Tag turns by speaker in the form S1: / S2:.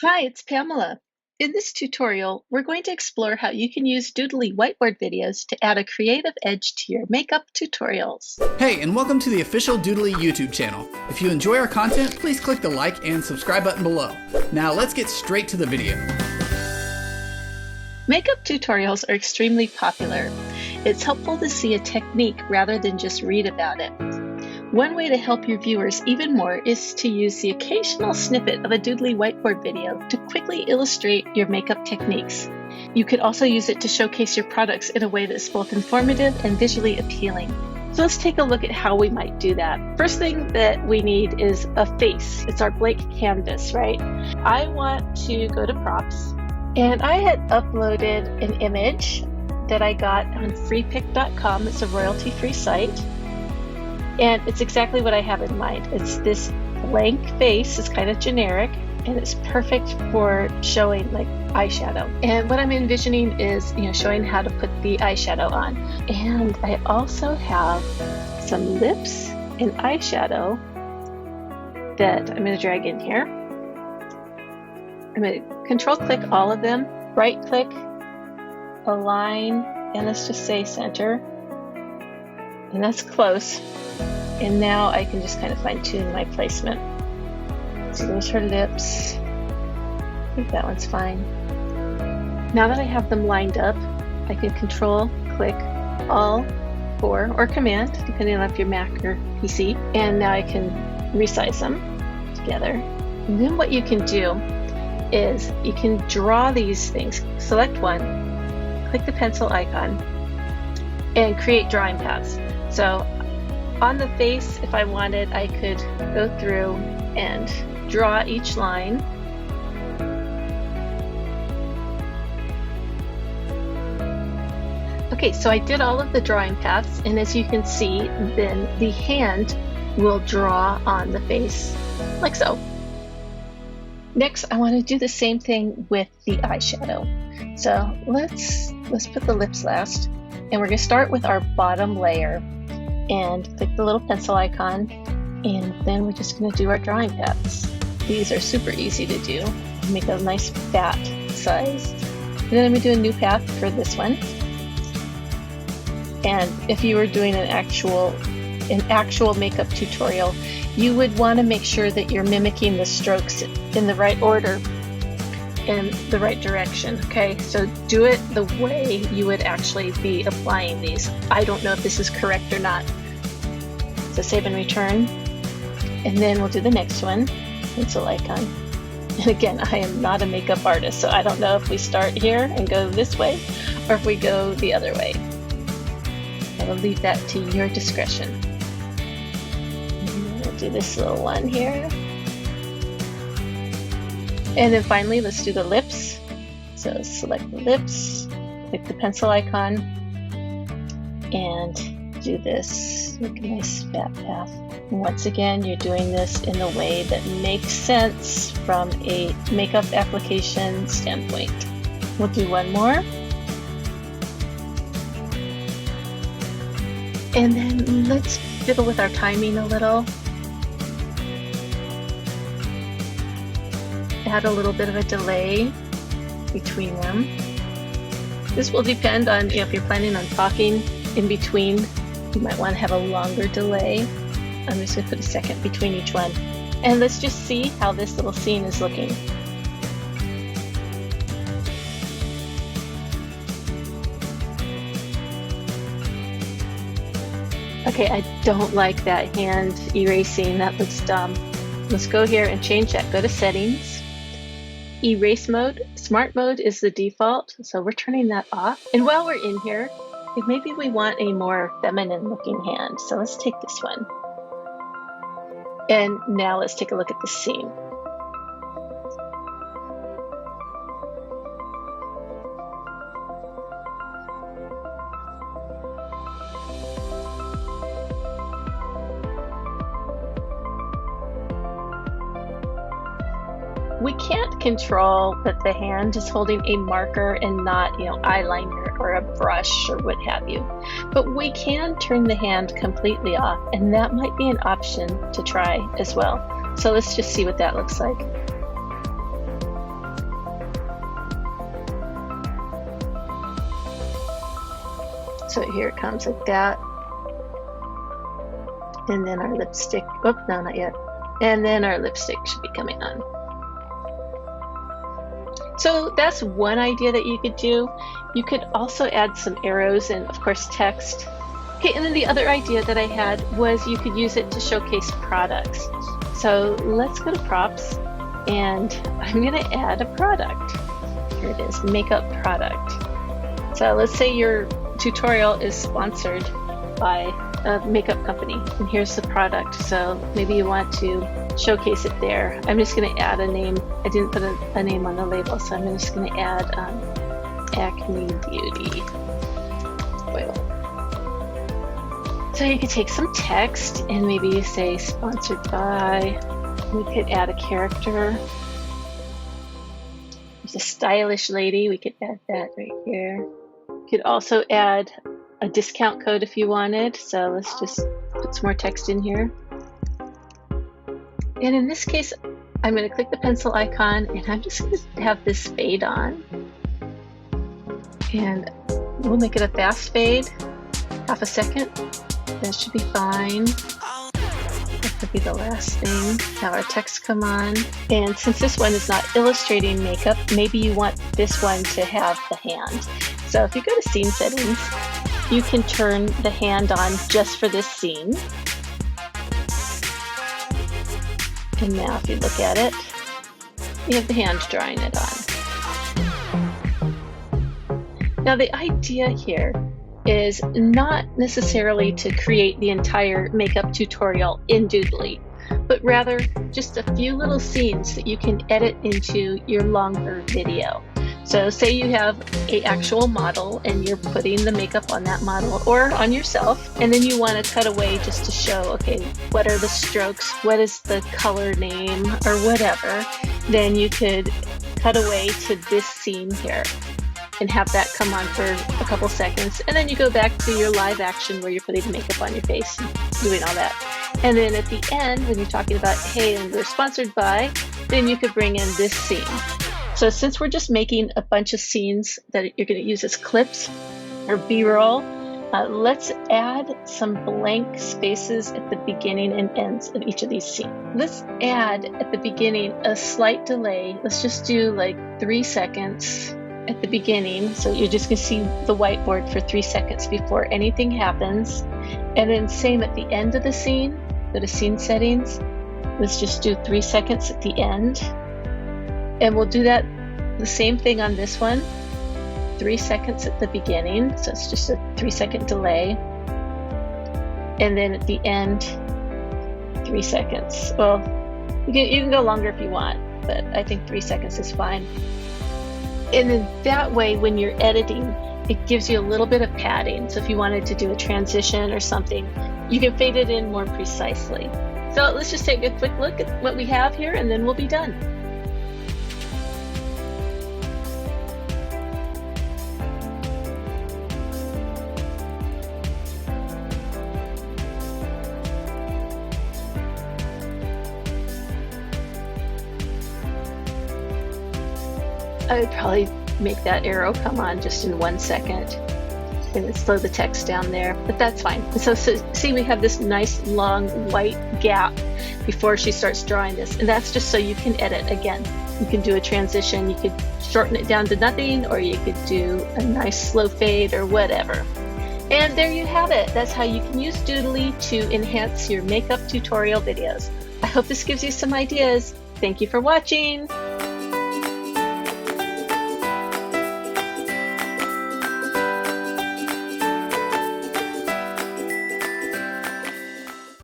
S1: Hi, it's Pamela. In this tutorial, we're going to explore how you can use Doodly Whiteboard videos to add a creative edge to your makeup tutorials.
S2: Hey, and welcome to the official Doodly YouTube channel. If you enjoy our content, please click the like and subscribe button below. Now let's get straight to the video.
S1: Makeup tutorials are extremely popular. It's helpful to see a technique rather than just read about it. One way to help your viewers even more is to use the occasional snippet of a Doodly Whiteboard video to quickly illustrate your makeup techniques. You could also use it to showcase your products in a way that's both informative and visually appealing. So let's take a look at how we might do that. First thing that we need is a face. It's our blank canvas, right? I want to go to props, and I had uploaded an image that I got on freepik.com. It's a royalty-free site. And it's exactly what I have in mind. It's this blank face. It's kind of generic, and it's perfect for showing like eyeshadow. And what I'm envisioning is, showing how to put the eyeshadow on. And I also have some lips and eyeshadow that I'm going to drag in here. I'm going to control click all of them, right click, align, and let's just say center. And that's close. And now I can just kind of fine tune my placement. So those are lips. I think that one's fine. Now that I have them lined up, I can control click all four or command, depending on if you're Mac or PC. And now I can resize them together. And then what you can do is you can draw these things. Select one, click the pencil icon, and create drawing paths. So on the face, if I wanted, I could go through and draw each line. Okay, so I did all of the drawing paths, and as you can see, then the hand will draw on the face, like so. Next, I want to do the same thing with the eyeshadow. So let's put the lips last, and we're going to start with our bottom layer. And click the little pencil icon, and then we're just going to do our drawing paths. These are super easy to do. Make a nice fat size. And then I'm going to do a new path for this one. And if you were doing an actual makeup tutorial, you would want to make sure that you're mimicking the strokes in the right order and the right direction. Okay, so do it the way you would actually be applying these. I don't know if this is correct or not. So save and return, and then we'll do the next one, pencil icon. And again, I am not a makeup artist, so I don't know if we start here and go this way or if we go the other way. I will leave that to your discretion. And we'll do this little one here. And then finally, let's do the lips. So select the lips, click the pencil icon, and do this. Make a nice fat path. And once again, you're doing this in a way that makes sense from a makeup application standpoint. We'll do one more. And then let's fiddle with our timing a little. Add a little bit of a delay between them. This will depend on if you're planning on talking in between. You might want to have a longer delay. I'm just going to put a second between each one. And let's just see how this little scene is looking. Okay, I don't like that hand erasing. That looks dumb. Let's go here and change that. Go to settings. Erase mode, smart mode is the default, so we're turning that off. And while we're in here, maybe we want a more feminine looking hand, so let's take this one. And now let's take a look at the scene. We can't control that the hand is holding a marker and not, eyeliner or a brush or what have you. But we can turn the hand completely off, and that might be an option to try as well. So let's just see what that looks like. So here it comes like that. And then our lipstick, oh, no, not yet. And then our lipstick should be coming on. So that's one idea that you could do. You could also add some arrows and of course text. Okay, and then the other idea that I had was you could use it to showcase products. So let's go to props and I'm gonna add a product. Here it is, makeup product. So let's say your tutorial is sponsored by a makeup company and here's the product. So maybe you want to showcase it there. I'm just going to add a name. I didn't put a name on the label, so I'm just going to add Acne Beauty Oil. So you could take some text and maybe say sponsored by. We could add a character. There's a stylish lady. We could add that right here. We could also add a discount code if you wanted. So let's just put some more text in here. And in this case, I'm going to click the pencil icon and I'm just going to have this fade on. And we'll make it a fast fade, half a second. That should be fine. That could be the last thing. Have our text come on. And since this one is not illustrating makeup, maybe you want this one to have the hand. So if you go to scene settings, you can turn the hand on just for this scene. And now if you look at it, you have the hand drawing it on. Now the idea here is not necessarily to create the entire makeup tutorial in Doodly, but rather just a few little scenes that you can edit into your longer video. So say you have an actual model and you're putting the makeup on that model or on yourself, and then you want to cut away just to show, okay, what are the strokes, what is the color name or whatever, then you could cut away to this scene here and have that come on for a couple seconds. And then you go back to your live action where you're putting the makeup on your face and doing all that. And then at the end, when you're talking about, hey, and we're sponsored by, then you could bring in this scene. So since we're just making a bunch of scenes that you're going to use as clips or B-roll, let's add some blank spaces at the beginning and ends of each of these scenes. Let's add at the beginning a slight delay. Let's just do like 3 seconds at the beginning. So you're just going to see the whiteboard for 3 seconds before anything happens. And then same at the end of the scene, go to scene settings. Let's just do 3 seconds at the end. And we'll do that the same thing on this one. 3 seconds at the beginning, so it's just a 3-second delay. And then at the end, 3 seconds. Well, you can go longer if you want, but I think 3 seconds is fine. And then that way, when you're editing, it gives you a little bit of padding. So if you wanted to do a transition or something, you can fade it in more precisely. So let's just take a quick look at what we have here, and then we'll be done. I would probably make that arrow come on just in 1 second and then slow the text down there, but that's fine. So see, we have this nice long white gap before she starts drawing this, and that's just so you can edit. Again, you can do a transition, you could shorten it down to nothing, or you could do a nice slow fade or whatever. And there you have it. That's how you can use Doodly to enhance your makeup tutorial videos. I hope this gives you some ideas. Thank you for watching.